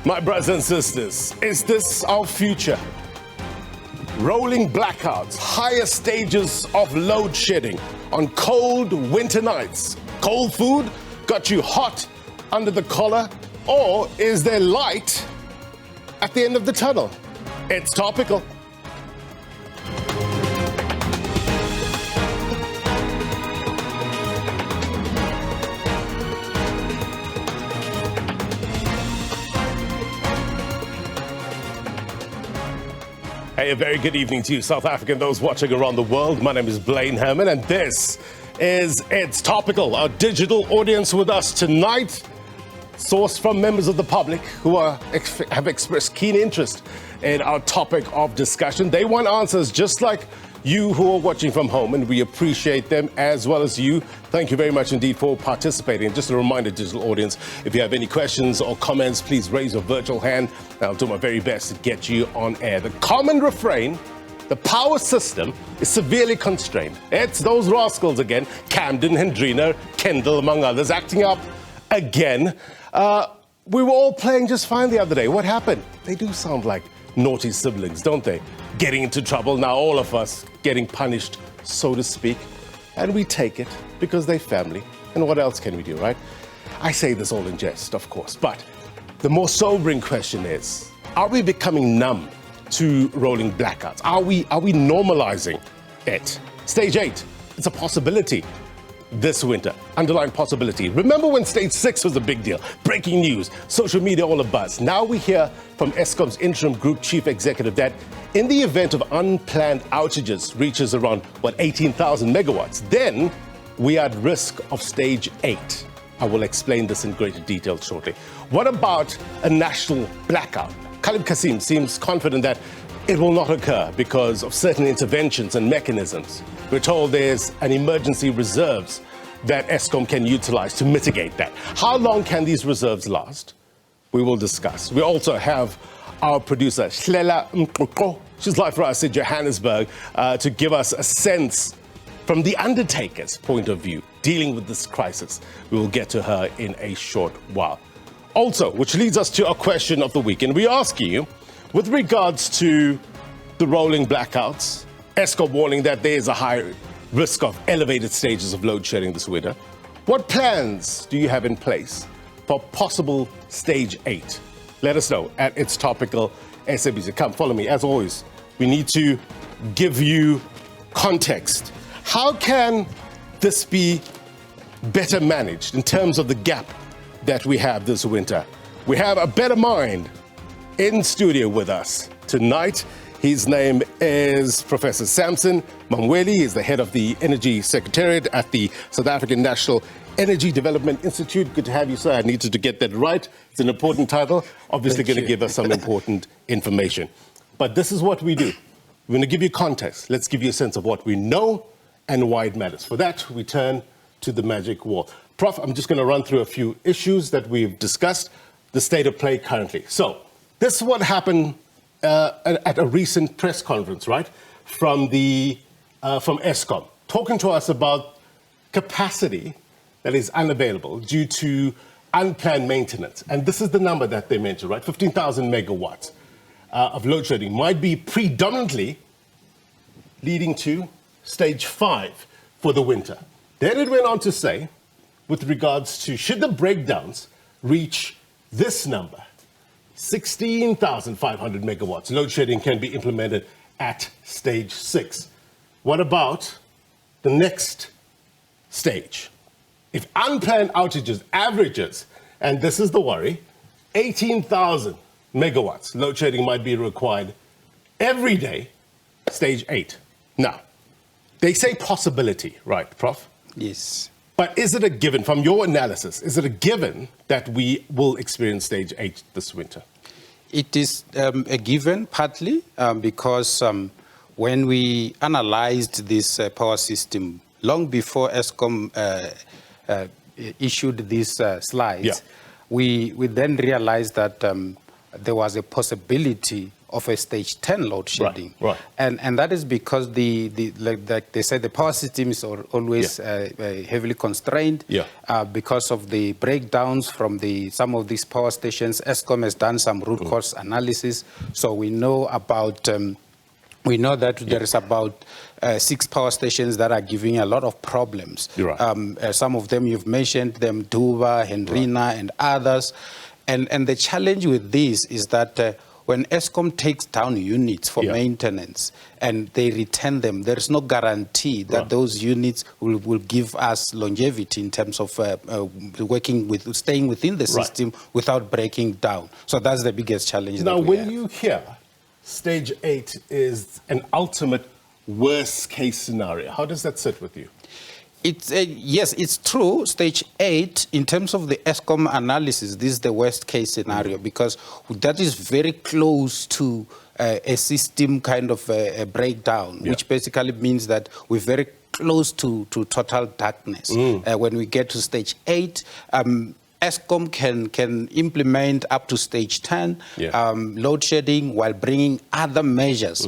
My brothers and sisters, is this our future? Rolling blackouts, higher stages of load shedding on cold winter nights. Cold food got you hot under the collar, or is there light at the end of the tunnel? It's topical. Hey, a very good evening to you, South Africa, and those watching around the world. My name is Blaine Herman, and this is It's Topical, our digital audience with us tonight, sourced from members of the public who have expressed keen interest in our topic of discussion. They want answers just like you who are watching from home, and we appreciate them as well as you. Thank you very much indeed for participating. Just a reminder, digital audience, if you have any questions or comments, please raise your virtual hand. I'll do my very best to get you on air. The common refrain: the power system is severely constrained. It's those rascals again, Camden, Hendrina, Kendall, among others, acting up again. We were all playing just fine the other day. What happened? They do sound like naughty siblings, don't they? Getting into trouble. Now all of us getting punished, so to speak. And we take it because they're family. And what else can we do, right? I say this all in jest, of course. But the more sobering question is, are we becoming numb to rolling blackouts? Are we normalizing it? Stage 8, it's a possibility this winter, underlying possibility. Remember when stage 6 was a big deal? Breaking news, social media all abuzz. Now we hear from Eskom's interim group chief executive that in the event of unplanned outages reaches around, 18,000 megawatts, then we are at risk of stage 8. I will explain this in greater detail shortly. What about a national blackout? Khalid Kasim seems confident that it will not occur because of certain interventions and mechanisms. We're told there's an emergency reserves that Eskom can utilize to mitigate that. How long can these reserves last? We will discuss. We also have our producer, Shlela Mkoko. She's live for us in Johannesburg to give us a sense from the undertaker's point of view, dealing with this crisis. We will get to her in a short while. Also, which leads us to our question of the week. And we ask you, with regards to the rolling blackouts, Eskom warning that there is a high risk of elevated stages of load shedding this winter, what plans do you have in place for possible stage 8? Let us know at It's Topical SABC. Come, follow me. As always, we need to give you context. How can this be better managed in terms of the gap that we have this winter? We have a better mind in studio with us tonight. His name is Professor Sampson Mamphweli. He's the head of the Energy Secretariat at the South African National Energy Development Institute. Good to have you, sir. I needed to get that right. It's an important title. Obviously going to give us some important information. But this is what we do. We're going to give you context. Let's give you a sense of what we know and why it matters. For that, we turn to the magic wall. Prof, I'm just going to run through a few issues that we've discussed, the state of play currently. So this is what happened at a recent press conference, right, from Eskom, talking to us about capacity that is unavailable due to unplanned maintenance. And this is the number that they mentioned, right? 15,000 megawatts of load shedding might be predominantly leading to stage 5 for the winter. Then it went on to say, with regards to should the breakdowns reach this number, 16,500 megawatts, load shedding can be implemented at stage 6. What about the next stage? If unplanned outages averages, and this is the worry, 18,000 megawatts, load shedding might be required every day, stage 8. Now, they say possibility, right, Prof? Yes. But is it a given, from your analysis, is it a given that we will experience stage 8 this winter? It is a given, partly, because when we analyzed this power system long before Eskom issued these slides, we then realized that there was a possibility of a stage 10 load shedding. Right. And that is because like they said, the power system is always heavily constrained because of the breakdowns from some of these power stations. Eskom has done some root cause analysis, so we know about there is about 6 power stations that are giving a lot of problems. Some of them you've mentioned them, Duba, Hendrina, and others. And the challenge with this is that when Eskom takes down units for maintenance and they return them, there's no guarantee that those units will give us longevity in terms of staying within the system without breaking down. So that's the biggest challenge. Now, when you hear stage 8 is an ultimate worst case scenario, how does that sit with you? Yes, it's true. Stage 8, in terms of the Eskom analysis, this is the worst case scenario because that is very close to a system kind of a breakdown, which basically means that we're very close to total darkness. When we get to stage 8, Eskom can implement up to stage 10 load shedding while bringing other measures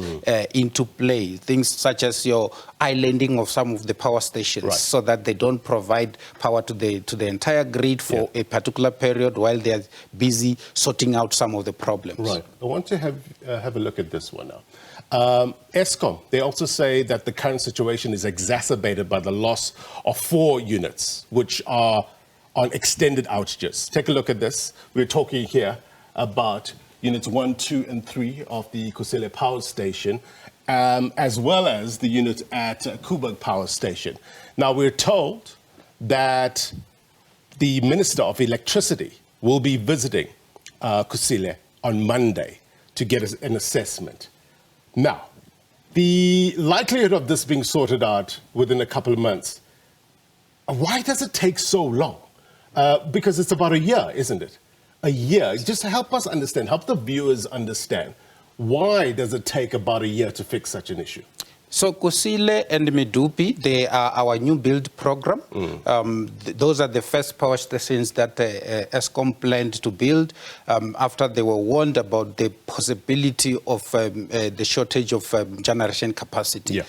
into play, things such as your islanding of some of the power stations so that they don't provide power to the entire grid for a particular period while they're busy sorting out some of the problems. Right. I want to have a look at this one now. Eskom, they also say that the current situation is exacerbated by the loss of 4 units, which are on extended outages. Take a look at this. We're talking here about units 1, 2, and 3 of the Kusile Power Station, as well as the unit at Koeberg Power Station. Now, we're told that the Minister of Electricity will be visiting Kusile on Monday to get an assessment. Now, the likelihood of this being sorted out within a couple of months, why does it take so long? Because it's about a year, isn't it? A year. Just help us understand, help the viewers understand, why does it take about a year to fix such an issue? So Kusile and Medupi, they are our new build program. Those are the first power stations that Eskom planned to build after they were warned about the possibility of the shortage of generation capacity.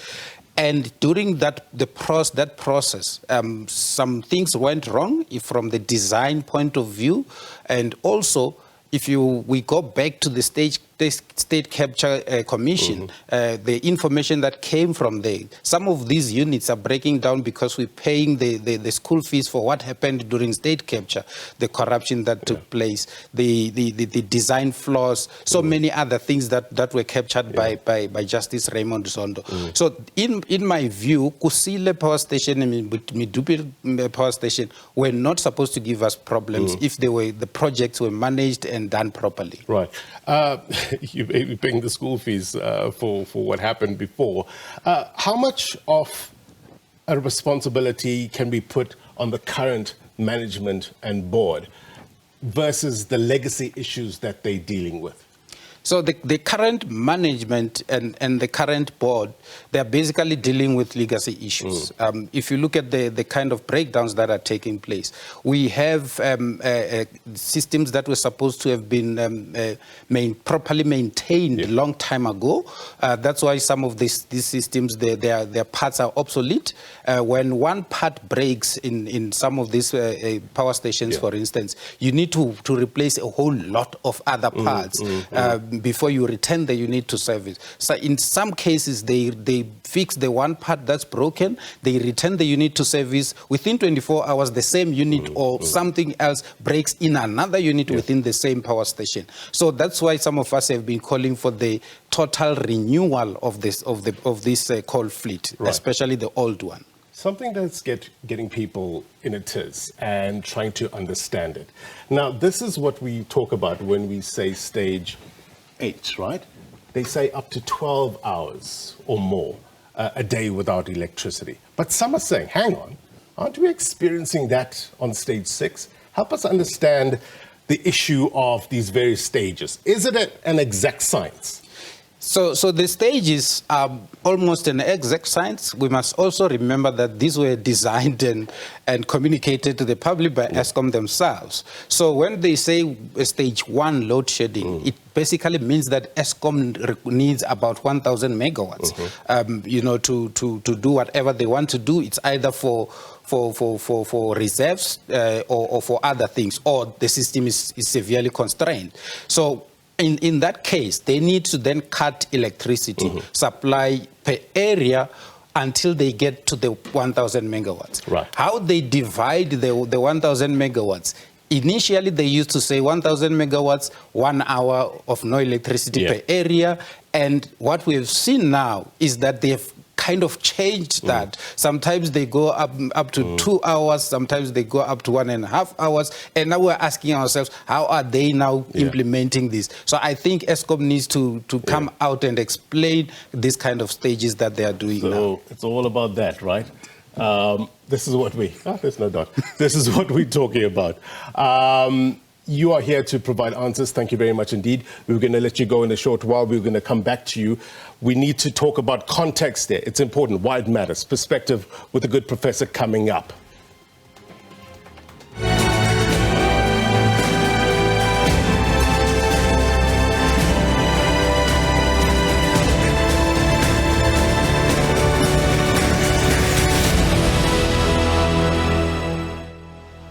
And during that process, some things went wrong from the design point of view, and also if we go back to the State Capture Commission, the information that came from there, some of these units are breaking down because we're paying the school fees for what happened during State Capture, the corruption that took place, the design flaws, so many other things that were captured by Justice Raymond Zondo. So in my view, Kusile Power Station and Medupi Power Station were not supposed to give us problems if the projects were managed and done properly. Right. You're paying the school fees for what happened before. How much of a responsibility can be put on the current management and board versus the legacy issues that they're dealing with? So the current management and the current board, they're basically dealing with legacy issues. If you look at the kind of breakdowns that are taking place, we have systems that were supposed to have been properly maintained a long time ago. That's why some of these systems, their parts are obsolete. When one part breaks in some of these power stations, for instance, you need to replace a whole lot of other parts before you return the unit to service. So in some cases, they fix the one part that's broken, they return the unit to service. Within 24 hours, the same unit or something else breaks in another unit within the same power station. So that's why some of us have been calling for the total renewal of this coal fleet, especially the old one. Something that's getting people in a tiz and trying to understand it. Now, this is what we talk about when we say stage 8, right? They say up to 12 hours or more a day without electricity. But some are saying, hang on, aren't we experiencing that on stage 6? Help us understand the issue of these various stages. Is it an exact science? So the stages are almost an exact science. We must also remember that these were designed and communicated to the public by Eskom themselves. So when they say stage 1 load shedding, it basically means that Eskom needs about 1,000 megawatts, to do whatever they want to do. It's either for reserves or for other things, or the system is severely constrained. So in that case, they need to then cut electricity supply per area until they get to the 1,000 megawatts. Right. How they divide the 1,000 megawatts? Initially, they used to say 1,000 megawatts, 1 hour of no electricity per area. And what we've seen now is that they've kind of changed that. Sometimes they go up to 2 hours, sometimes they go up to 1.5 hours. And now we're asking ourselves, how are they now implementing this? So I think Eskom needs to come out and explain this kind of stages that they are doing now. So it's all about that, right? This is what there's no doubt. This is what we're talking about. You are here to provide answers. Thank you very much indeed. We're going to let you go in a short while. We're going to come back to you. We need to talk about context there. It's important, why it matters. Perspective with a good professor coming up.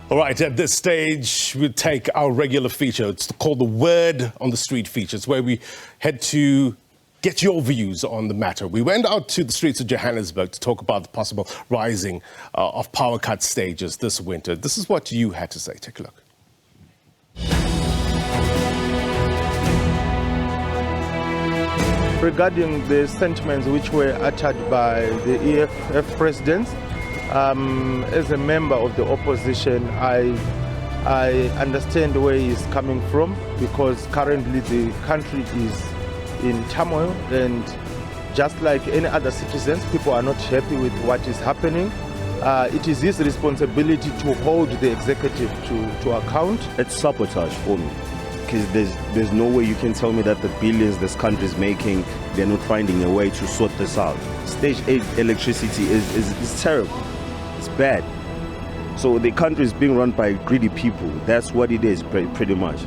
All right, at this stage, we'll take our regular feature. It's called the Word on the Street feature. It's where we head to get your views on the matter. We went out to the streets of Johannesburg to talk about the possible rising of power cut stages this winter. This is what you had to say. Take a look. Regarding the sentiments which were uttered by the EFF president, as a member of the opposition, I understand where he's coming from, because currently the country is in turmoil, and just like any other citizens, people are not happy with what is happening. It is his responsibility to hold the executive to account. It's sabotage for me, because there's no way you can tell me that the billions this country is making, they're not finding a way to sort this out. Stage 8 electricity is terrible. It's bad. So the country is being run by greedy people. That's what it is, pretty much.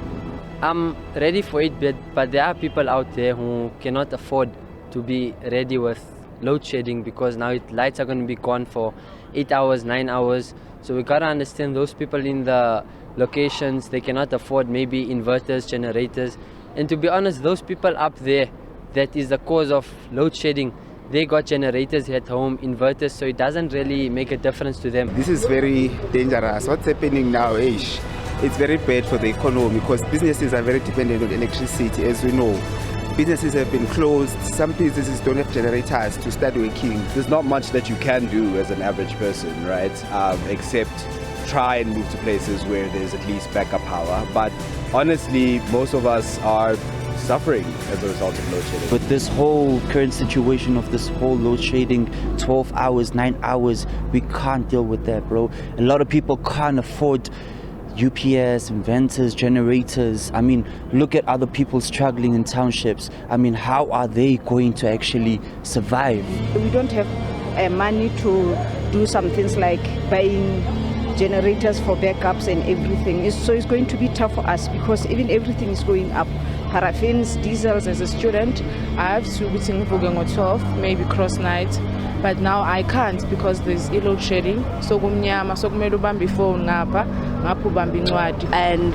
I'm ready for it, but there are people out there who cannot afford to be ready with load shedding, because now lights are going to be gone for 8 hours, 9 hours. So we got to understand those people in the locations, they cannot afford maybe inverters, generators. And to be honest, those people up there, that is the cause of load shedding. They got generators at home, inverters, so it doesn't really make a difference to them. This is very dangerous. What's happening now, it's very bad for the economy, because businesses are very dependent on electricity, as we know. Businesses have been closed. Some businesses don't have generators to start working. There's not much that you can do as an average person, right? Except try and move to places where there's at least backup power. But honestly, most of us are suffering as a result of load shedding. But this whole current situation of this whole load shedding, 12 hours, 9 hours, we can't deal with that, bro. A lot of people can't afford UPS, inventors, generators. I mean, look at other people struggling in townships. I mean, how are they going to actually survive? We don't have money to do some things like buying generators for backups and everything. So it's going to be tough for us, because even everything is going up. Paraffins, diesels. As a student, I have to be thinking on 12, maybe cross night, but now I can't because there's load shedding. So kumnyama, so kumele ubambe phone ngapha, ngapha ubambe incwadi. And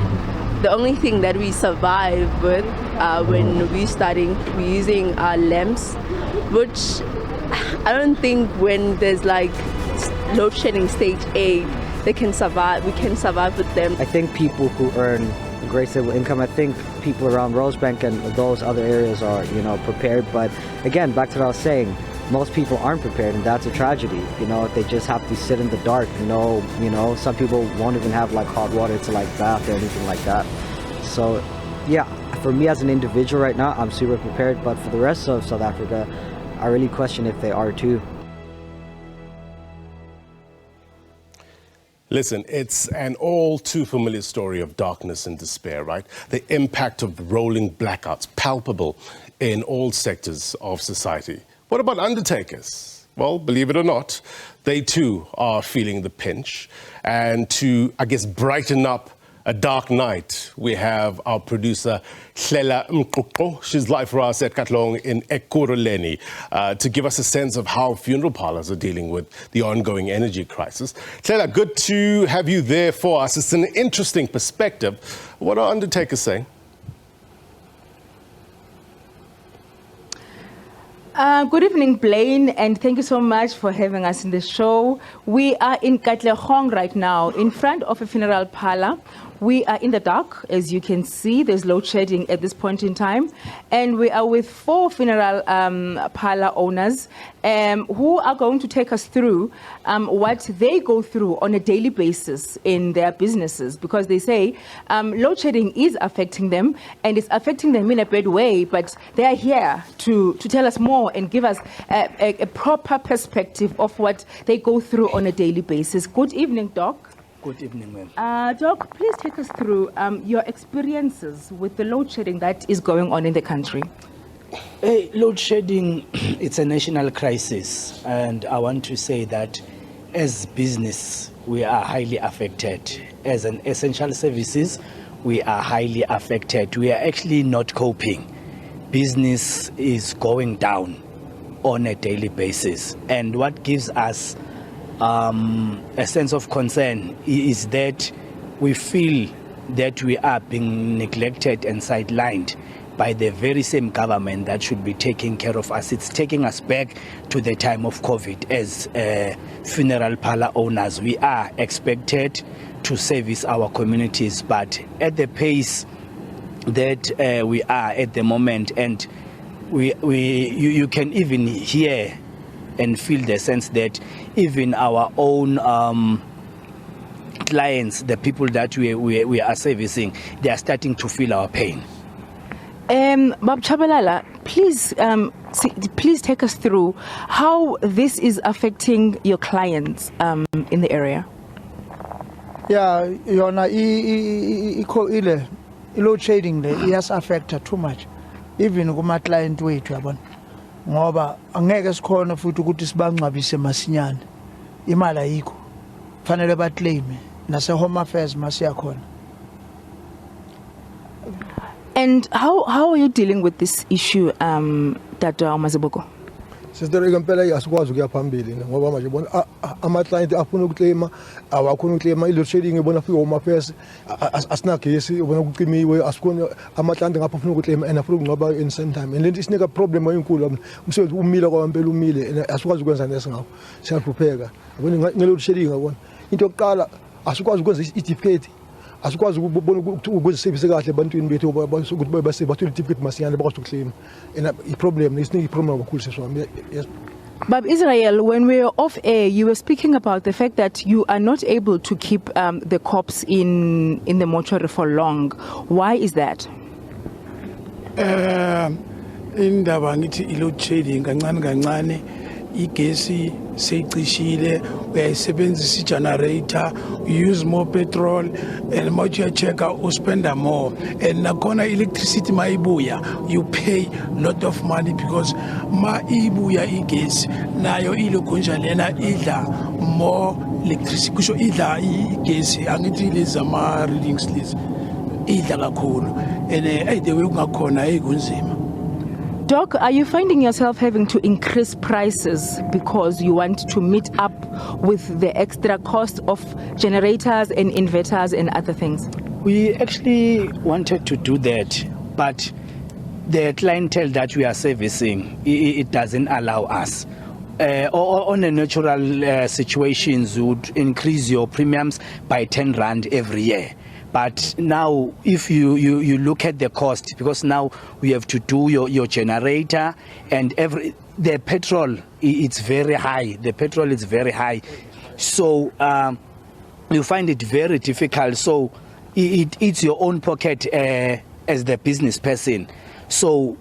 the only thing that we survive with when we're studying, we're using lamps, which I don't think when there's like load shedding stage 8, they can survive. We can survive with them. I think people who earn a great stable income, I think people around Rosebank and those other areas are, prepared. But again, back to what I was saying, most people aren't prepared, and that's a tragedy. They just have to sit in the dark. Some people won't even have like hot water to like bath or anything like that. So yeah, for me as an individual right now, I'm super prepared. But for the rest of South Africa, I really question if they are too. Listen, it's an all too familiar story of darkness and despair, right? The impact of rolling blackouts, palpable in all sectors of society. What about undertakers? Well, believe it or not, they too are feeling the pinch. And to, I guess, brighten up a dark night, we have our producer, Hlela Mqoqo. She's live for us at Katlong in Ekurhuleni to give us a sense of how funeral parlors are dealing with the ongoing energy crisis. Hlela, good to have you there for us. It's an interesting perspective. What are undertakers saying? Good evening, Blaine, and thank you so much for having us in the show. We are in Katlehong right now, in front of a funeral parlor. We are in the dark, as you can see. There's load shedding at this point in time. And we are with 4 funeral parlor owners who are going to take us through what they go through on a daily basis in their businesses. Because they say load shedding is affecting them, and it's affecting them in a bad way. But they are here to tell us more and give us a proper perspective of what they go through on a daily basis. Good evening, Doc. Good evening, ma'am. Doc, please take us through your experiences with the load shedding that is going on in the country. Hey, load shedding, it's a national crisis. And I want to say that as business, we are highly affected. As an essential services, we are highly affected. We are actually not coping. Business is going down on a daily basis. And what gives us a sense of concern is that we feel that we are being neglected and sidelined by the very same government that should be taking care of us. It's taking us back to the time of COVID. As funeral parlor owners, we are expected to service our communities, but at the pace that we are at the moment, and you can even hear and feel the sense that even our own clients, the people that we are servicing, they are starting to feel our pain. Bab Chabalala, please take us through how this is affecting your clients in the area. Yeah, yona load shedding le yes affect too much, even kuma client wethu yabona. Ngoba angeke sikhona futhi ukuthi sibangcwabise masinyane imali ayikho fanele ba claim nase home affairs masiya khona. And how are you dealing with this issue, Dr. Maziboko? Sister ngempela asikwazi ukuya phambili ngoba manje bona ama client afuna ukuclaima awakhona ukuclaima load shedding ibona fika home affairs asinagesi ubona ukucimiwe asikhona ama client ngapha afuna ukuclaima and afuna ukungcwaba in same time and lento isinika problem enkulu umsebenzi umile kwampela umile asikwazi ukwenza nesingakho siyahlupheka yabona ngeload shedding yabona into yokuqala asikwazi ukwenza i-ticket asikwazi ukubona ukuzisebenzisa kahle ebantwini bethu ukuthi bathole i-ticket masinyane bakwazi ukuclaim and i-problem isinika i-problem kakhulu seswami. Yes. But Israel, when we were off air, you were speaking about the fact that you are not able to keep the corpse in the mortuary for long. Why is that? Indaba ngithi load shedding kancane igesi seyicishile, uyayisebenzisa i-generator, you use more petrol, and much you check out spend more, and nakhona electricity mayibuya you pay lot of money because ma ibuya igesi nayo ilokunja lena idla more electricity kusho idla igesi angithi lezi ama readings lezi idla kakhulu and the way kungakhona kunzima. Doc, are you finding yourself having to increase prices because you want to meet up with the extra cost of generators and inverters and other things? We actually wanted to do that, but the clientele that we are servicing, it doesn't allow us. On a natural situations, you would increase your premiums by 10 Rand every year. But now, if you look at the cost, because now we have to do your generator and the petrol, it's very high. The petrol is very high. So you find it very difficult. So it eats your own pocket as the business person. So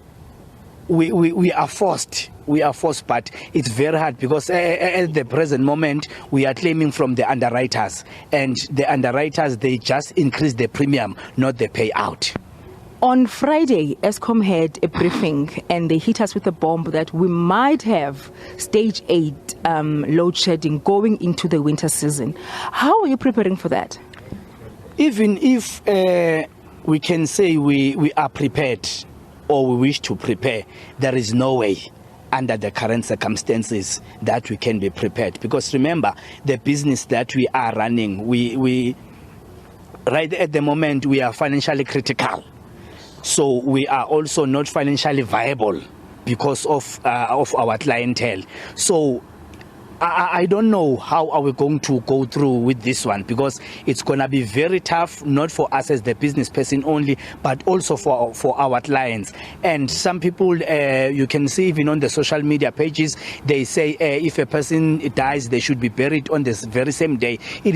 we are forced. We are forced, but it's very hard because at the present moment we are claiming from the underwriters, and the underwriters, they just increase the premium, not the payout. On Friday, Eskom had a briefing and they hit us with a bomb that we might have stage 8 load shedding going into the winter season. How are you preparing for that? Even if we can say we are prepared or we wish to prepare, there is no way under the current circumstances that we can be prepared. Because remember, the business that we are running, we right at the moment, we are financially critical. So we are also not financially viable because of our clientele. So I don't know how are we going to go through with this one, because it's going to be very tough, not for us as the business person only, but also for our clients. And some people, you can see even on the social media pages, they say if a person dies, they should be buried on this very same day. It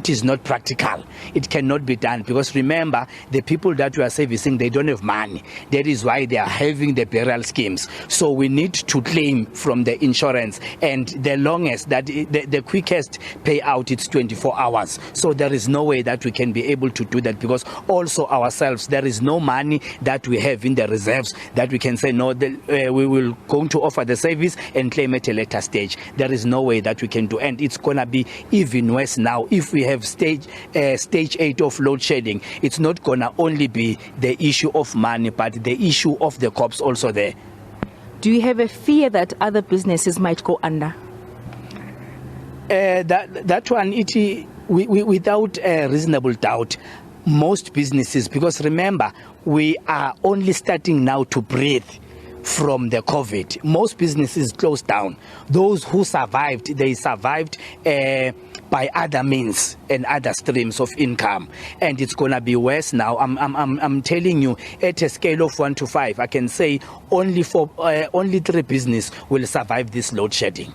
is not practical. It cannot be done, because remember, the people that we are servicing, they don't have money. That is why they are having the burial schemes. So we need to claim from the insurance, and the longest, the quickest payout, it's 24 hours. So there is no way that we can be able to do that, because also ourselves, there is no money that we have in the reserves that we can say, no, we will going to offer the service and claim at a later stage. There is no way that we can do, and it's going to be even worse now. If we have stage 8 of load shedding, it's not going to only be the issue of money, but the issue of the cops also there. Do you have a fear that other businesses might go under? That one, without a reasonable doubt, most businesses, because remember, we are only starting now to breathe from the COVID. Most businesses closed down. Those who survived, they survived by other means and other streams of income, and it's gonna be worse now. I'm telling you, at a scale of 1 to 5, I can say only 3 businesses will survive this load shedding.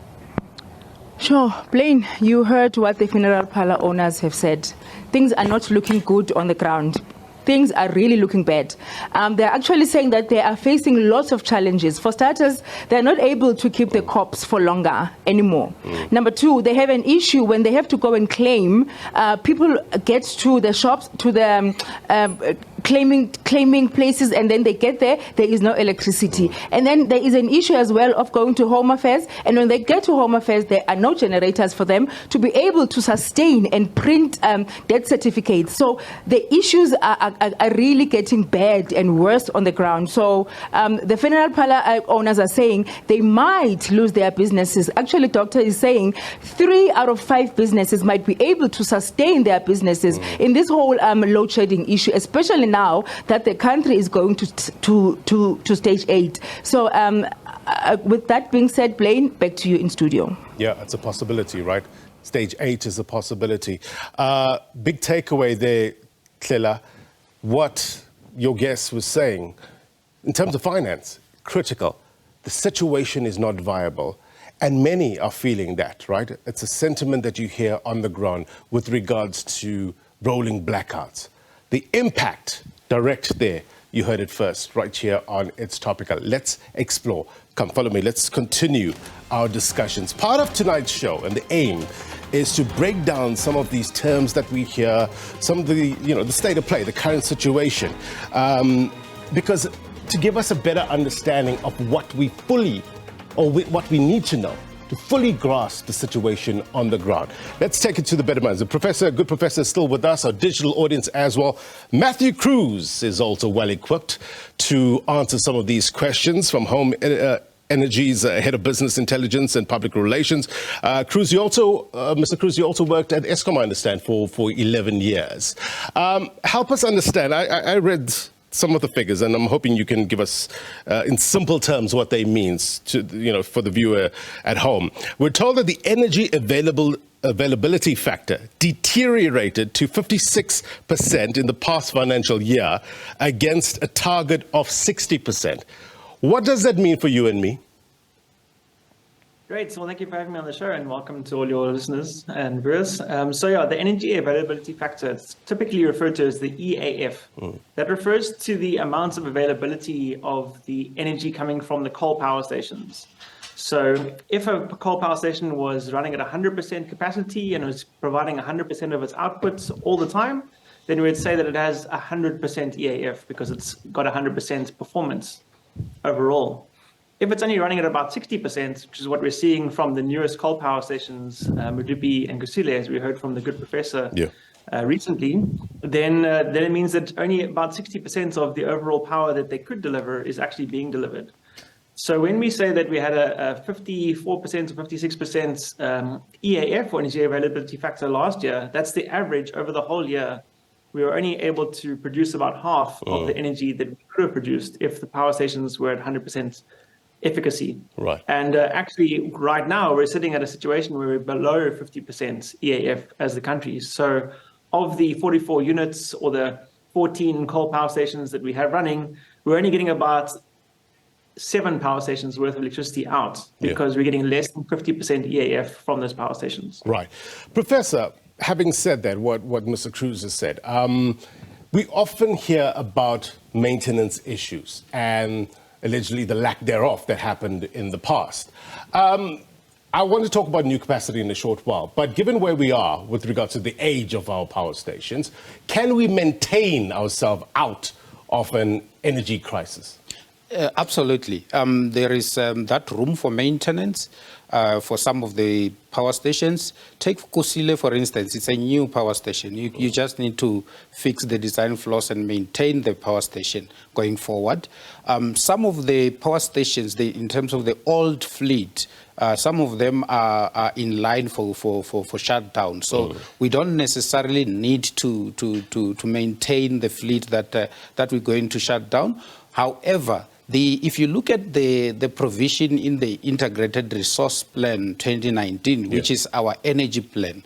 Sure. Blaine, you heard what the funeral parlor owners have said. Things are not looking good on the ground. Things are really looking bad. They're actually saying that they are facing lots of challenges. For starters, they're not able to keep the cops for longer anymore. Number 2, they have an issue when they have to go and claim. People get to the shops, to the claiming places, and then they get there is no electricity. And then there is an issue as well of going to Home Affairs, and when they get to Home Affairs, there are no generators for them to be able to sustain and print death certificates. So the issues are really getting bad and worse on the ground. So the funeral parlor owners are saying they might lose their businesses. Actually, doctor is saying 3 out of 5 businesses might be able to sustain their businesses in this whole load shedding issue, especially now that the country is going to stage 8. So with that being said, Blaine, back to you in studio. Yeah, it's a possibility, right? Stage 8 is a possibility. Big takeaway there, Tlela, what your guest was saying in terms of finance, critical. The situation is not viable. And many are feeling that, right? It's a sentiment that you hear on the ground with regards to rolling blackouts. The impact direct there, you heard it first, right here on It's Topical. Let's explore. Come, follow me. Let's continue our discussions. Part of tonight's show, and the aim is to break down some of these terms that we hear, some of the, the state of play, the current situation, because to give us a better understanding of what we fully, or what we need to know to fully grasp the situation on the ground. Let's take it to the better minds. The professor, good professor, is still with us, our digital audience as well. Matthew Cruz is also well equipped to answer some of these questions from Home Energy's head of business intelligence and public relations. Cruz, Mr. Cruz, you also worked at Eskom, I understand, for 11 years. Help us understand. I read some of the figures, and I'm hoping you can give us, in simple terms, what they mean to, for the viewer at home. We're told that the energy availability factor deteriorated to 56% in the past financial year against a target of 60%. What does that mean for you and me? Great. So thank you for having me on the show, and welcome to all your listeners and viewers. So yeah, the energy availability factor, it's typically referred to as the EAF. That refers to the amounts of availability of the energy coming from the coal power stations. So if a coal power station was running at 100% capacity and was providing 100% of its outputs all the time, then we would say that it has 100% EAF because it's got 100% performance overall. If it's only running at about 60%, which is what we're seeing from the newest coal power stations, Medupi and Kusile, as we heard from the good professor recently, then it means that only about 60% of the overall power that they could deliver is actually being delivered. So when we say that we had a 54% or 56% EAF, or energy availability factor last year, that's the average over the whole year. We were only able to produce about half of the energy that we could have produced if the power stations were at 100% efficacy. Right. And actually, right now, we're sitting at a situation where we're below 50% EAF as the country. So of the 44 units or the 14 coal power stations that we have running, we're only getting about 7 power stations worth of electricity out because we're getting less than 50% EAF from those power stations. Right. Professor, having said that, what Mr. Cruz has said, we often hear about maintenance issues and allegedly the lack thereof that happened in the past. I want to talk about new capacity in a short while, but given where we are with regard to the age of our power stations, can we maintain ourselves out of an energy crisis? Absolutely. There is that room for maintenance for some of the power stations. Take Kusile, for instance. It's a new power station. You just need to fix the design flaws and maintain the power station going forward. Some of the power stations, in terms of the old fleet, some of them are in line for shutdown. So we don't necessarily need to maintain the fleet that we're going to shut down. However, if you look at the provision in the Integrated Resource Plan 2019, which is our energy plan,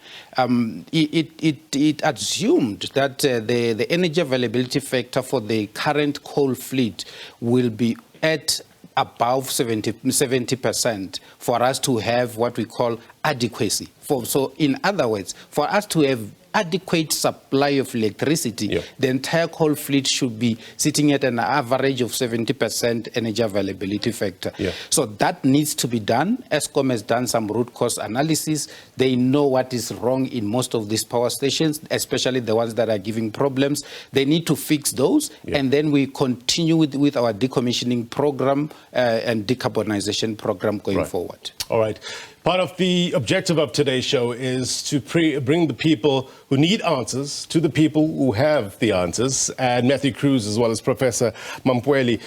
it assumed that the energy availability factor for the current coal fleet will be at above 70% for us to have what we call adequacy. So in other words, for us to have adequate supply of electricity, the entire coal fleet should be sitting at an average of 70% energy availability factor. So that needs to be done. Eskom has done some root cause analysis. They know what is wrong in most of these power stations, especially the ones that are giving problems. They need to fix those, and then we continue with our decommissioning program and decarbonization program going forward. All right. Part of the objective of today's show is to bring the people who need answers to the people who have the answers. And Matthew Cruz, as well as Professor Mamphweli,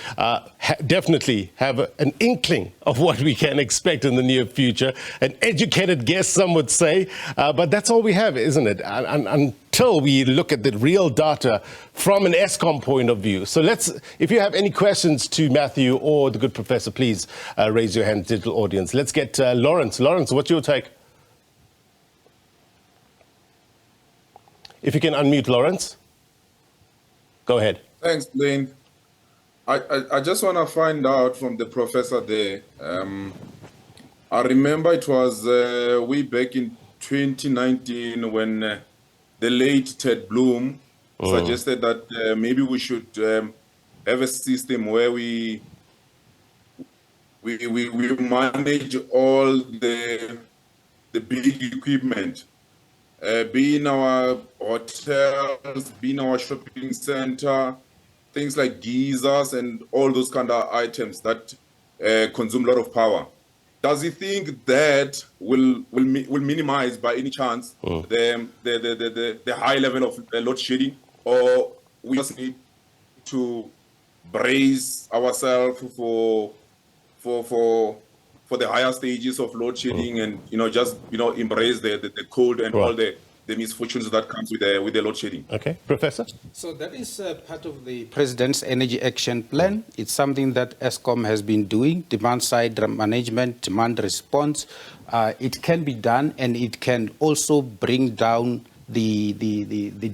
definitely have an inkling of what we can expect in the near future. An educated guess, some would say. But that's all we have, isn't it? Until we look at the real data from an Eskom point of view. So if you have any questions to Matthew or the good professor, please raise your hand, digital audience. Let's get Lawrence. Lawrence, what's your take? If you can unmute Lawrence, go ahead. Thanks, Blaine. I just want to find out from the professor there. I remember it was way back in 2019 when the late Ted Bloom suggested that maybe we should have a system where we manage all the big equipment, be in our hotels, be in our shopping center, things like geysers and all those kind of items that consume a lot of power. Does he think that will minimize by any chance the high level of load shedding, or we just need to brace ourselves for the higher stages of load shedding and just embrace the cold and all the misfortunes that comes with the load shedding? Okay, Professor. So that is part of the President's Energy Action Plan. It's something that Eskom has been doing, demand side management, demand response. It can be done, and it can also bring down the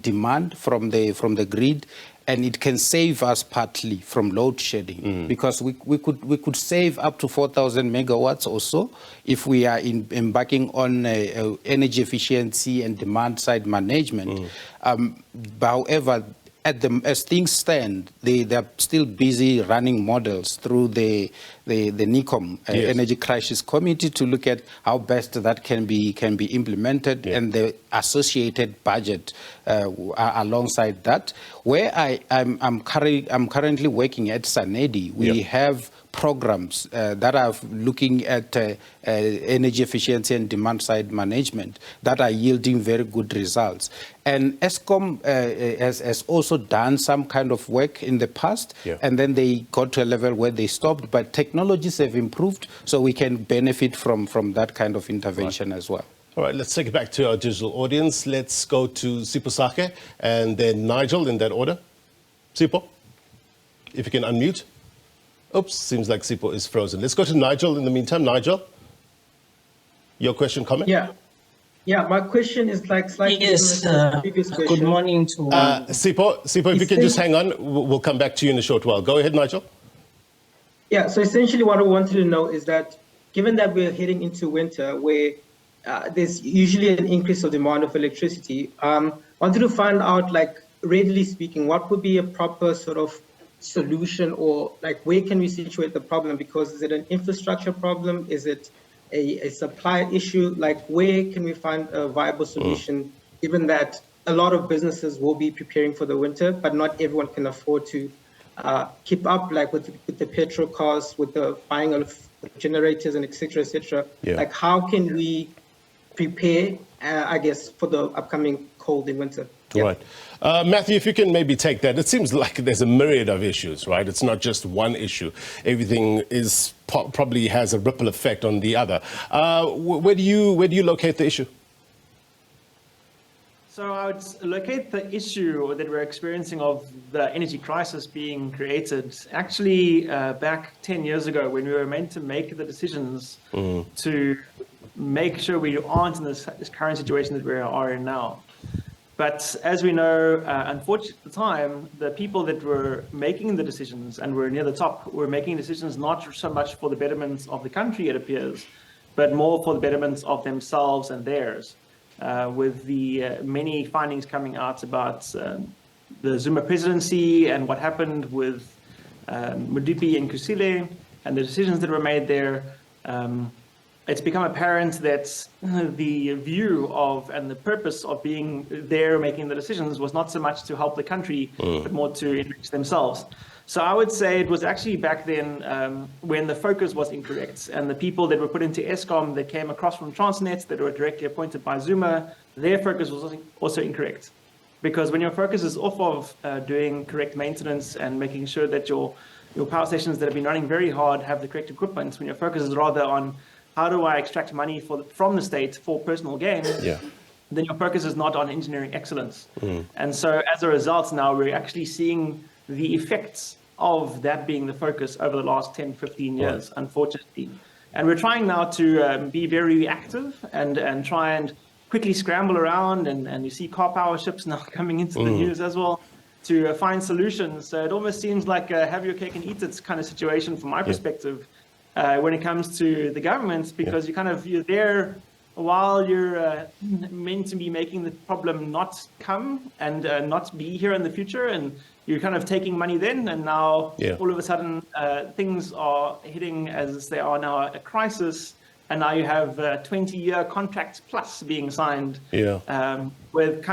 demand from the grid. and it can save us partly from load shedding because we could save up to 4,000 megawatts or so if we are embarking on energy efficiency and demand side management. However, as things stand, they're still busy running models through the NECOM, Energy Crisis Committee, to look at how best that can be implemented and the associated budget alongside that. Where I'm currently working at Sanedi, we have programs that are looking at energy efficiency and demand side management that are yielding very good results. And Eskom has also done some kind of work in the past, and then they got to a level where they stopped. But technologies have improved, so we can benefit from that kind of intervention as well. All right, let's take it back to our digital audience. Let's go to Sipho Sake and then Nigel in that order. Sipho, if you can unmute. Oops, seems like Sipho is frozen. Let's go to Nigel in the meantime. Nigel, your question, comment? Yeah, my question is like slightly previous question. Good morning to Sipho, if you can just hang on, we'll come back to you in a short while. Go ahead, Nigel. Yeah, so essentially what I wanted to know is that given that we're heading into winter where there's usually an increase of demand of electricity, wanted to find out, like, readily speaking, what would be a proper sort of solution, or like where can we situate the problem? Because is it an infrastructure problem? Is it a supply issue? Like, where can we find a viable solution, given that a lot of businesses will be preparing for the winter, but not everyone can afford to keep up, like with the petrol costs, with the buying of generators and et cetera, Like, how can we prepare, I guess, for the upcoming cold in winter? Right. Matthew, if you can maybe take that. It seems like there's a myriad of issues, right? It's not just one issue. Everything is probably has a ripple effect on the other. Where do you locate the issue? So I would locate the issue that we're experiencing of the energy crisis being created actually back 10 years ago, when we were meant to make the decisions to make sure we aren't in this current situation that we are in now. But as we know, unfortunately at the time, the people that were making the decisions and were near the top were making decisions not so much for the betterment of the country, it appears, but more for the betterment of themselves and theirs. With the many findings coming out about the Zuma presidency and what happened with Mudupi and Kusile and the decisions that were made there, it's become apparent that the view of and the purpose of being there making the decisions was not so much to help the country, but more to enrich themselves. So I would say it was actually back then when the focus was incorrect, and the people that were put into Eskom that came across from Transnet that were directly appointed by Zuma, their focus was also incorrect. Because when your focus is off of doing correct maintenance and making sure that your power stations that have been running very hard have the correct equipment, when your focus is rather on how do I extract money from the state for personal gain, then your focus is not on engineering excellence. And so as a result, now we're actually seeing the effects of that being the focus over the last 10, 15 years, unfortunately. And we're trying now to be very reactive and try and quickly scramble around, and you see car power ships now coming into the news as well, to find solutions. So it almost seems like a have your cake and eat it kind of situation from my perspective. When it comes to the government, because you're there while you're meant to be making the problem not come and not be here in the future, and you're kind of taking money then, and now all of a sudden things are hitting as they are now a crisis, and now you have 20-year contracts plus being signed with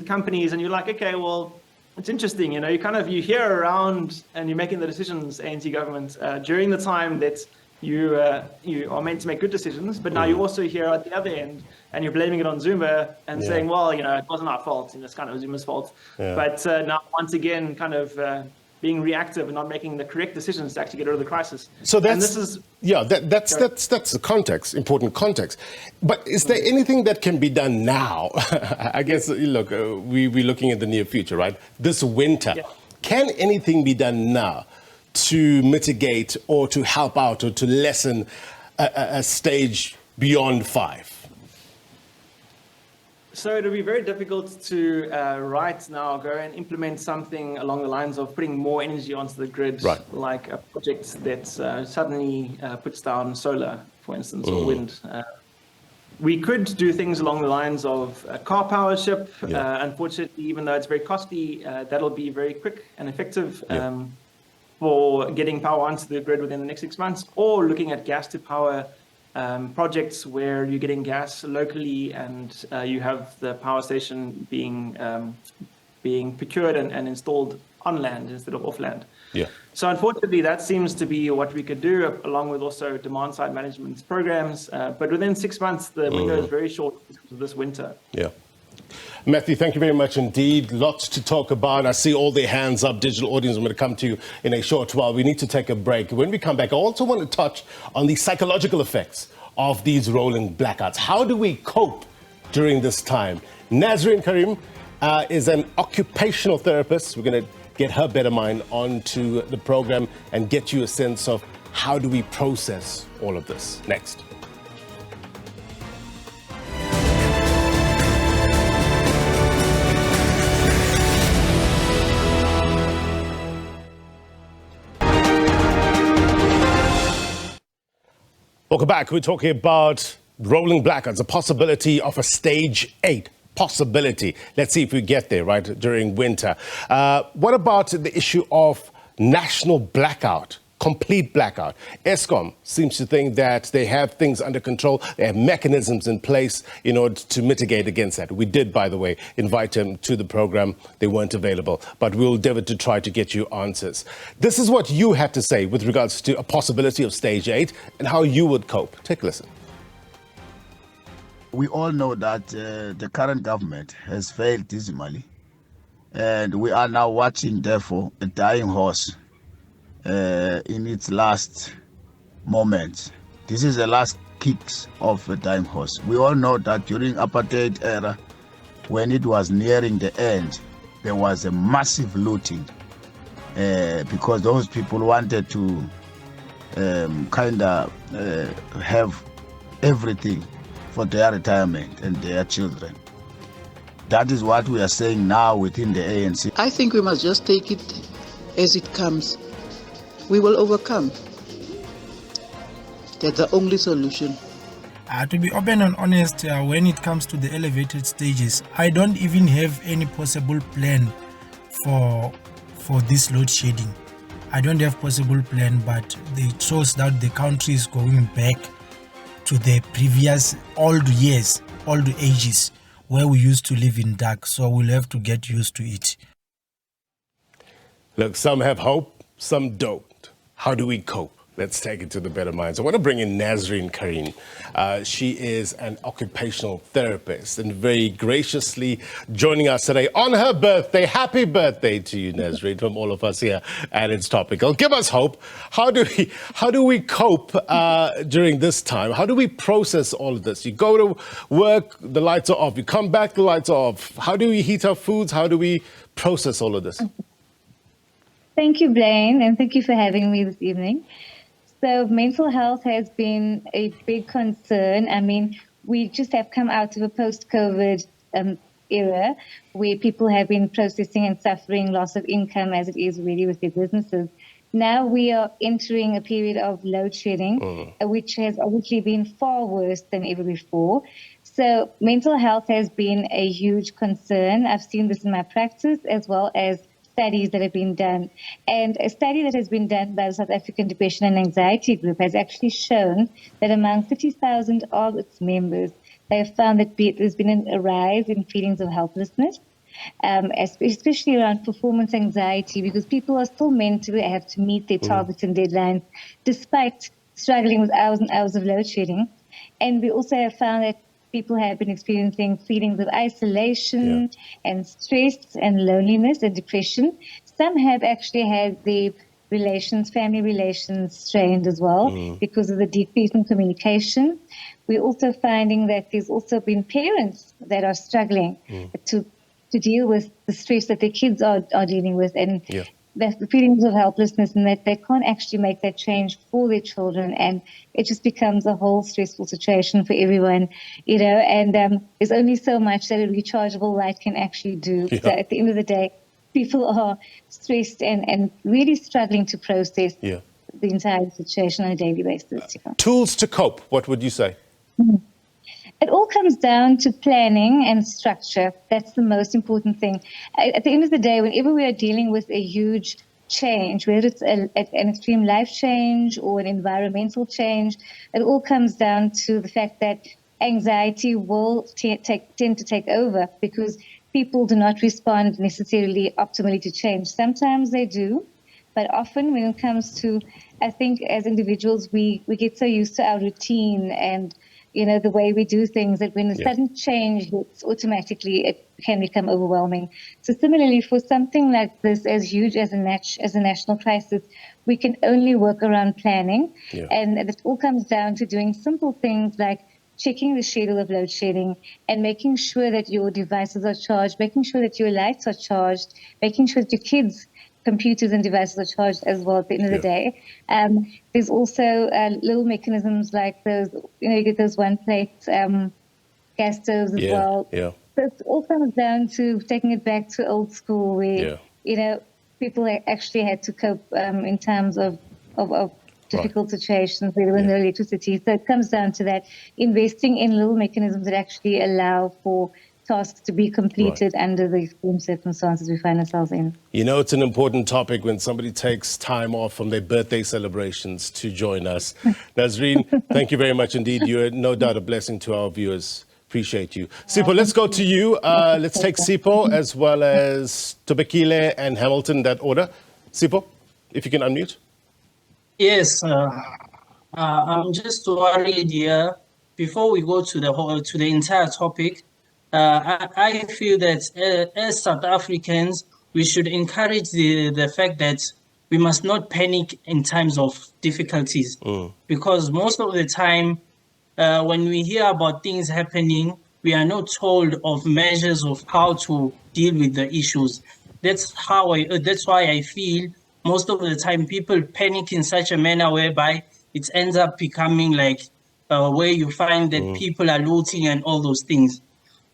companies, and you're like, okay, well, it's interesting, you hear around and you're making the decisions, ANC government, during the time that you are meant to make good decisions, but now you also hear at the other end and you're blaming it on Zuma and saying, well, it wasn't our fault, it's kind of Zuma's fault. But now once again, kind of being reactive and not making the correct decisions to actually get rid of the crisis. So that's the context, important context. But is there anything that can be done now? I guess, look, we're looking at the near future, right? This winter, can anything be done now to mitigate or to help out or to lessen a stage beyond 5? So it'll be very difficult to right now go and implement something along the lines of putting more energy onto the grid, like a project that suddenly puts down solar, for instance, or wind. We could do things along the lines of a car power ship. Unfortunately, even though it's very costly, that'll be very quick and effective for getting power onto the grid within the next 6 months, or looking at gas to power projects where you're getting gas locally and you have the power station being procured and installed on land instead of off land. So unfortunately, that seems to be what we could do, along with also demand-side management programs. But within 6 months, the window is very short this winter. Matthew, thank you very much indeed. Lots to talk about. I see all the hands up, digital audience. I'm going to come to you in a short while. We need to take a break. When we come back, I also want to touch on the psychological effects of these rolling blackouts. How do we cope during this time? Nazreen Karim is an occupational therapist. We're going to get her better mind onto the program and get you a sense of how do we process all of this. Next. Welcome back. We're talking about rolling blackouts, the possibility of a stage 8 possibility. Let's see if we get there, right, during winter. What about the issue of national blackout, complete blackout? Eskom seems to think that they have things under control. They have mechanisms in place in order to mitigate against that. We did, by the way, invite them to the program. They weren't available, but we'll endeavor to try to get you answers. This is what you had to say with regards to a possibility of stage 8 and how you would cope. Take a listen. We all know that the current government has failed dismally, and we are now watching, therefore, a dying horse in its last moments. This is the last kicks of a dying horse. We all know that during apartheid era, when it was nearing the end, there was a massive looting because those people wanted to have everything for their retirement and their children. That is what we are saying now within the ANC. I think we must just take it as it comes. We will overcome. That's the only solution. To be open and honest, when it comes to the elevated stages, I don't even have any possible plan for this load shedding. I don't have possible plan, but it shows that the country is going back to the previous old years, old ages, where we used to live in dark. So we'll have to get used to it. Look, some have hope, some don't. How do we cope? Let's take it to the better minds. I want to bring in Nazreen Karim. She is an occupational therapist and very graciously joining us today on her birthday. Happy birthday to you, Nazreen, from all of us here at It's Topical. Give us hope. How do we cope during this time? How do we process all of this? You go to work, the lights are off. You come back, the lights are off. How do we heat our foods? How do we process all of this? Thank you, Blaine, and thank you for having me this evening. So mental health has been a big concern. I mean, we just have come out of a post-COVID era where people have been processing and suffering loss of income as it is really with their businesses. Now we are entering a period of load shedding, which has obviously been far worse than ever before. So mental health has been a huge concern. I've seen this in my practice as well as studies that have been done. And a study that has been done by the South African Depression and Anxiety Group has actually shown that among 30,000 of its members, they have found that there's been a rise in feelings of helplessness, especially around performance anxiety, because people are still meant to have to meet their targets and deadlines, despite struggling with hours and hours of load shedding. And we also have found that people have been experiencing feelings of isolation and stress and loneliness and depression. Some have actually had their family relations strained as well because of the decrease in communication. We're also finding that there's also been parents that are struggling to deal with the stress that their kids are dealing with. And the feelings of helplessness, and that they can't actually make that change for their children, and it just becomes a whole stressful situation for everyone, you know. And there's only so much that a rechargeable light can actually do. Yeah. So at the end of the day, people are stressed and really struggling to process the entire situation on a daily basis. Tools to cope, what would you say? It all comes down to planning and structure. That's the most important thing. At the end of the day, whenever we are dealing with a huge change, whether it's an extreme life change or an environmental change, it all comes down to the fact that anxiety will tend to take over, because people do not respond necessarily optimally to change. Sometimes they do, but often when it comes to, I think as individuals, we get so used to our routine and, you know, the way we do things, that when a sudden change hits, automatically it can become overwhelming. So similarly, for something like this, as huge as a national crisis, we can only work around planning. And it all comes down to doing simple things like checking the schedule of load shedding and making sure that your devices are charged, making sure that your lights are charged, making sure that your kids' computers and devices are charged as well at the end of the day. There's also little mechanisms like those, you know, you get those one-plate gas stoves as well. So it all comes down to taking it back to old school where, you know, people actually had to cope in terms of difficult situations where there was no electricity. So it comes down to that, investing in little mechanisms that actually allow for tasks to be completed under the extreme circumstances we find ourselves in. You know, it's an important topic when somebody takes time off from their birthday celebrations to join us. Nazreen, thank you very much indeed. You're no doubt a blessing to our viewers. Appreciate you. Sipho, let's go to you. Let's take Sipho as well as Topical and Hamilton, that order. Sipho, if you can unmute. Yes, I'm just worried here. Before we go to the entire topic, I feel that as South Africans, we should encourage the fact that we must not panic in times of difficulties, because most of the time, when we hear about things happening, we are not told of measures of how to deal with the issues. That's why I feel most of the time people panic in such a manner whereby it ends up becoming like where you find that people are looting and all those things.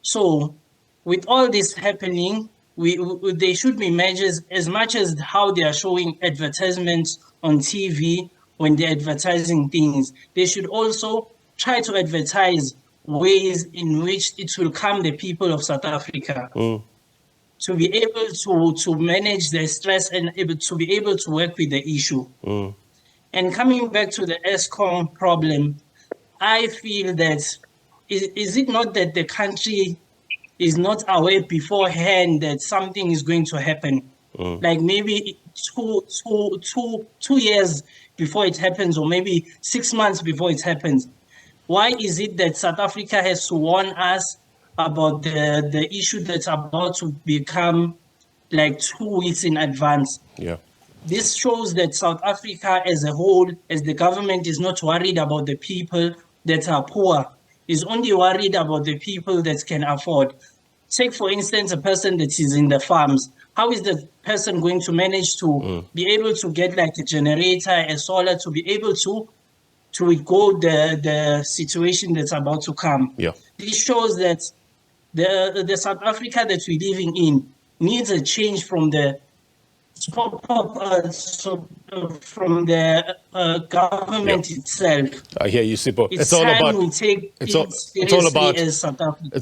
So with all this happening, there should be measures, as much as how they are showing advertisements on TV when they're advertising things. They should also try to advertise ways in which it will calm the people of South Africa to be able to manage their stress and to be able to work with the issue. And coming back to the Eskom problem, I feel that is it not that the country is not aware beforehand that something is going to happen? Like maybe two years before it happens, or maybe 6 months before it happens. Why is it that South Africa has to warn us about the issue that's about to become like 2 weeks in advance? This shows that South Africa as a whole, as the government, is not worried about the people that are poor, is only worried about the people that can afford. Take, for instance, a person that is in the farms. How is the person going to manage to be able to get like a generator, a solar, to be able to go the situation that's about to come? This shows that the South Africa that we're living in needs a change from the government itself. I hear you, Sipho. It's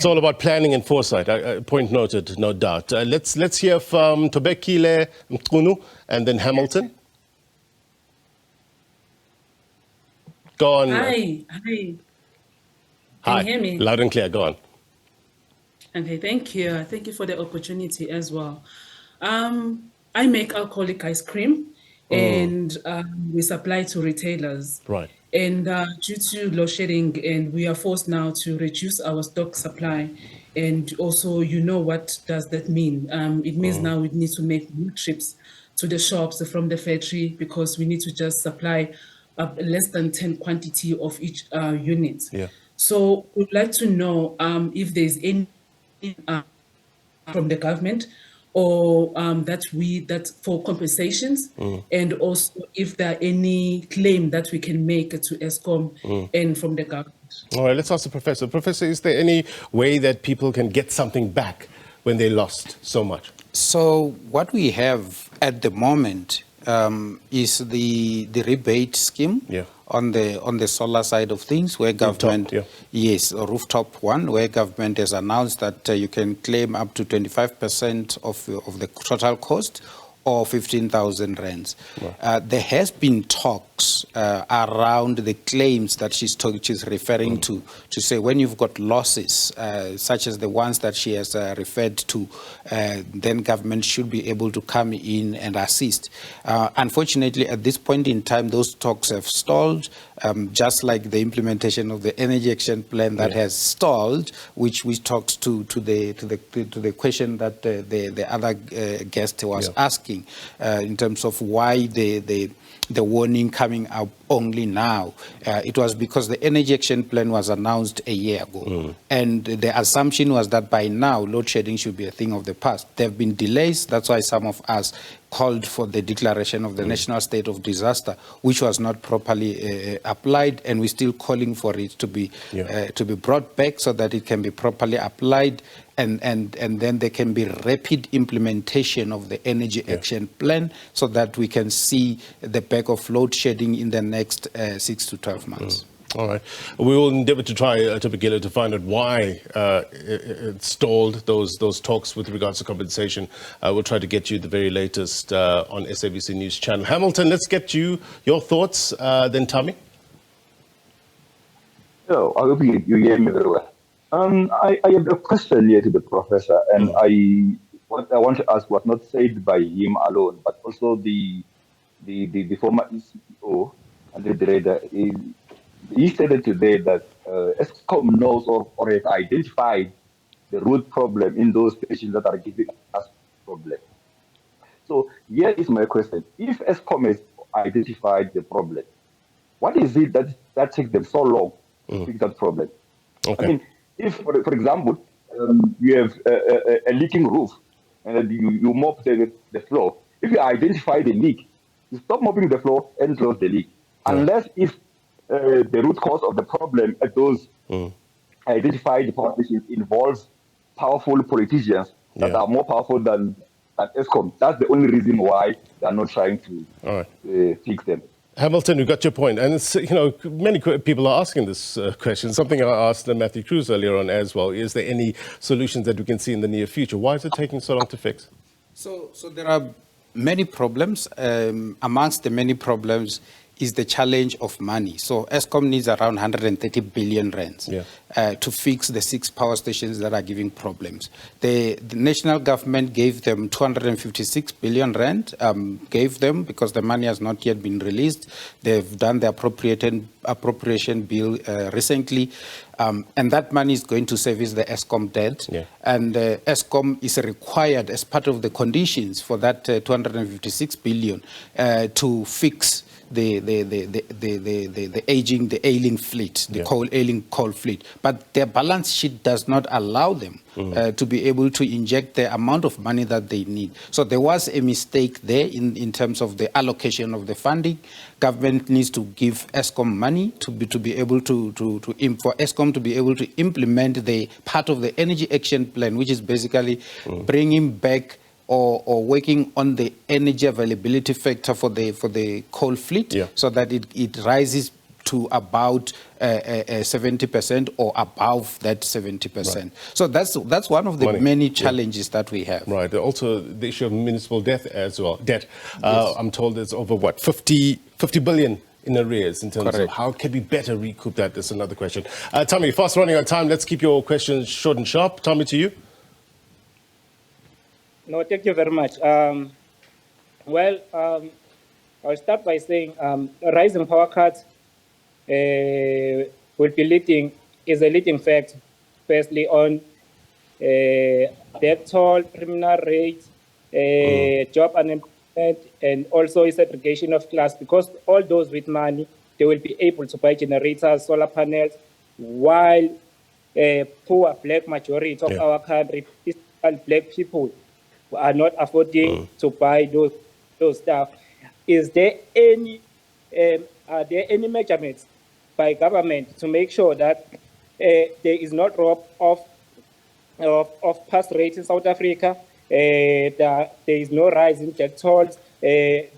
all about planning and foresight. Point noted, no doubt. Let's hear from Topical, Mqunu, and then Hamilton. Go on. Hi. Can you hear me? Loud and clear. Go on. Okay, thank you. Thank you for the opportunity as well. I make alcoholic ice cream, and we supply to retailers. Right. And due to load shedding, and we are forced now to reduce our stock supply. And also, you know, what does that mean? It means now we need to make more trips to the shops from the factory, because we need to just supply less than 10 quantity of each unit. So we'd like to know if there's any from the government or that for compensations, and also if there are any claim that we can make to Eskom and from the government. All right, let's ask the professor. Professor, is there any way that people can get something back when they lost so much? So what we have at the moment is the rebate scheme on the solar side of things, where government, yes, a rooftop one, where government has announced that you can claim up to 25% of the total cost, or 15,000 rands. There has been talks around the claims that she's referring to say when you've got losses, such as the ones that she has referred to, then government should be able to come in and assist. Unfortunately, at this point in time, those talks have stalled, just like the implementation of the Energy Action Plan that has stalled, which we talked to the question that the other guest was asking. In terms of why the warning coming up only now. It was because the Energy Action Plan was announced a year ago. And the assumption was that by now, load shedding should be a thing of the past. There have been delays. That's why some of us called for the declaration of the national state of disaster, which was not properly applied. And we're still calling for it to be brought back so that it can be properly applied. And then there can be rapid implementation of the Energy Action Plan so that we can see the back of load shedding in the next 6 to 12 months. All right. We will endeavor to try, Topical, to find out why it stalled those talks with regards to compensation. We'll try to get you the very latest on SABC News Channel. Hamilton, let's get your thoughts, then Tommy. Oh, I hope you hear me very well. I have a question here to the professor, and what I want to ask was not said by him alone, but also the former CEO and the director. He stated today that Eskom knows or has identified the root problem in those stations that are giving us problem. So here is my question: if Eskom has identified the problem, what is it that takes them so long to fix that problem? Okay. I mean, if, for example, you have a leaking roof and you mop the floor, if you identify the leak, you stop mopping the floor and close the leak. Unless if the root cause of the problem at those identified power stations involves powerful politicians that are more powerful than Eskom. That's the only reason why they are not trying to fix them. Hamilton, you got your point. And it's, many people are asking this question. Something I asked Matthew Cruz earlier on as well. Is there any solutions that we can see in the near future? Why is it taking so long to fix? So there are many problems. Amongst the many problems is the challenge of money. So Eskom needs around 130 billion rands to fix the 6 power stations that are giving problems. The national government gave them 256 billion rand, gave them because the money has not yet been released. They've done the appropriation bill recently. And that money is going to service the Eskom debt. And Eskom is required as part of the conditions for that 256 billion to fix the ailing fleet, the ailing coal fleet. But their balance sheet does not allow them to be able to inject the amount of money that they need. So there was a mistake there in terms of the allocation of the funding. Government needs to give Eskom money to be able for Eskom to be able to implement the part of the Energy Action Plan, which is basically bringing back or working on the energy availability factor for the coal fleet, so that it rises to about 70% or above that 70%. Right. So that's one of the many challenges that we have. Right. Also the issue of municipal debt as well. I'm told it's over 50 billion in arrears in terms of how can we better recoup that. That's another question. Tommy, fast running out of time. Let's keep your questions short and sharp. Tommy, to you. No, thank you very much. I'll start by saying rising power cuts will be is a leading fact, firstly on death toll, criminal rates, job unemployment, and also a segregation of class, because all those with money, they will be able to buy generators, solar panels, while poor black majority of our country, black people, are not affording to buy those stuff. Is there any are there any measurements by government to make sure that there is no drop of pass rates in South Africa? That there is no rise in debt tolls. There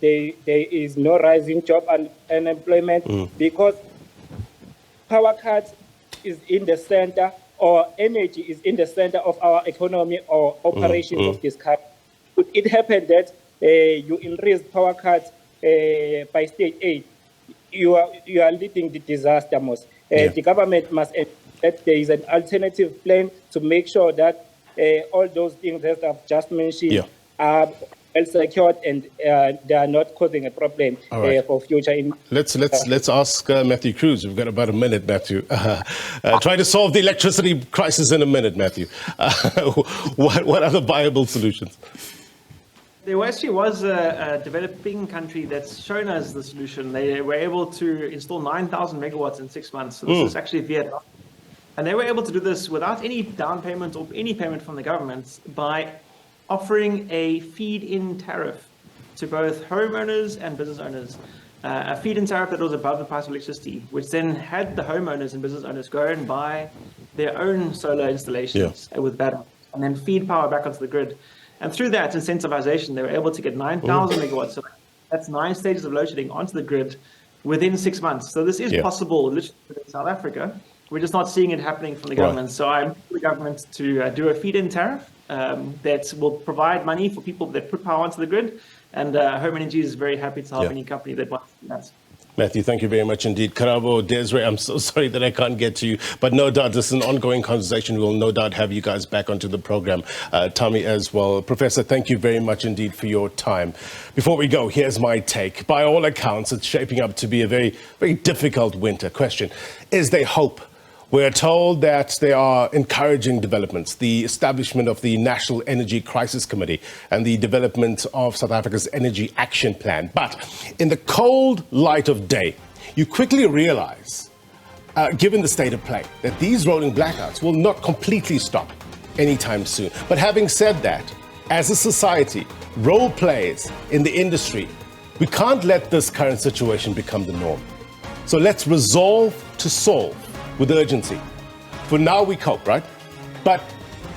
is no rise in job and unemployment because power cuts is in the center, or energy is in the center of our economy or operations of this country. Could it happen that you increase power cuts by state aid? You are leading the disaster most. The government must that there is an alternative plan to make sure that all those things that I've just mentioned are well secured and they are not causing a problem for future. Let's ask Matthew Cruz. We've got about a minute, Matthew. Try to solve the electricity crisis in a minute, Matthew. What are the viable solutions? There actually was a developing country that's shown us the solution. They were able to install 9,000 megawatts in 6 months. So this is actually Vietnam. And they were able to do this without any down payment or any payment from the government by offering a feed-in tariff to both homeowners and business owners. A feed-in tariff that was above the price of electricity, which then had the homeowners and business owners go and buy their own solar installations with batteries and then feed power back onto the grid. And through that incentivization, they were able to get 9,000 megawatts. So that's 9 stages of load shedding onto the grid within 6 months. So this is possible literally in South Africa. We're just not seeing it happening from the government. So I'm for the government to do a feed-in tariff that will provide money for people that put power onto the grid. And Home Energy is very happy to help any company that wants to do that. Matthew, thank you very much indeed. Karabo, Desiree, I'm so sorry that I can't get to you, but no doubt this is an ongoing conversation. We'll no doubt have you guys back onto the program. Tommy as well. Professor, thank you very much indeed for your time. Before we go, here's my take. By all accounts, it's shaping up to be a very, very difficult winter. Question, is there hope? We're told that there are encouraging developments, the establishment of the National Energy Crisis Committee and the development of South Africa's Energy Action Plan. But in the cold light of day, you quickly realize, given the state of play, that these rolling blackouts will not completely stop anytime soon. But having said that, as a society, role players in the industry, we can't let this current situation become the norm. So let's resolve to solve with urgency. For now, we cope, right? But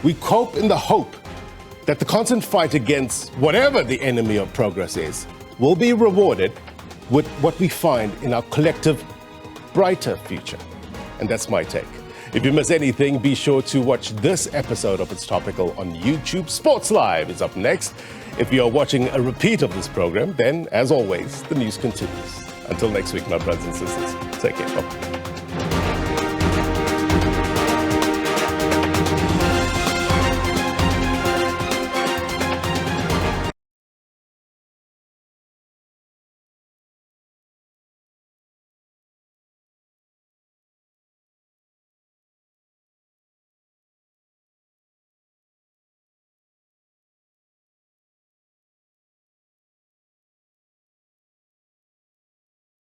we cope in the hope that the constant fight against whatever the enemy of progress is will be rewarded with what we find in our collective brighter future. And that's my take. If you miss anything, be sure to watch this episode of It's Topical on YouTube. Sports Live is up next. If you're watching a repeat of this program, then, as always, the news continues. Until next week, my brothers and sisters, take care. Bye.